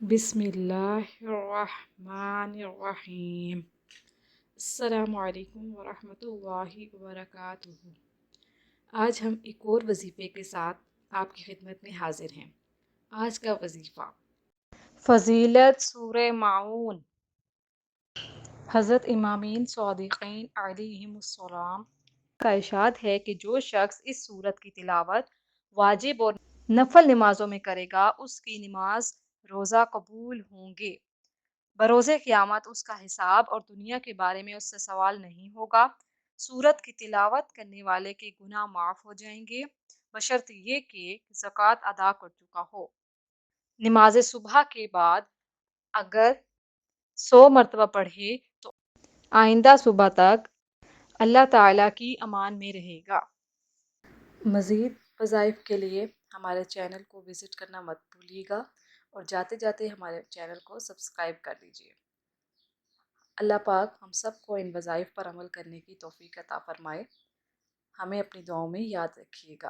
بسم اللہ الرحمن الرحیم۔ السلام علیکم ورحمۃ اللہ وبرکاتہ۔ آج ہم ایک اور وظیفے کے ساتھ آپ کی خدمت میں حاضر ہیں۔ آج کا وظیفہ فضیلت سورہ معون۔ حضرت امامین صادقین علیہم السلام کا ارشاد ہے کہ جو شخص اس سورت کی تلاوت واجب اور نفل نمازوں میں کرے گا اس کی نماز روزہ قبول ہوں گے۔ بروز قیامت اس کا حساب اور دنیا کے بارے میں اس سے سوال نہیں ہوگا۔ سورت کی تلاوت کرنے والے کے گناہ معاف ہو جائیں گے بشرط یہ کہ زکوٰۃ ادا کر چکا ہو۔ نماز صبح کے بعد اگر 100 مرتبہ پڑھے تو آئندہ صبح تک اللہ تعالیٰ کی امان میں رہے گا۔ مزید وظائف کے لیے ہمارے چینل کو وزٹ کرنا مت بھولیے گا اور جاتے جاتے ہمارے چینل کو سبسکرائب کر دیجیے۔ اللہ پاک ہم سب کو ان وظائف پر عمل کرنے کی توفیق عطا فرمائے۔ ہمیں اپنی دعاؤں میں یاد رکھیے گا۔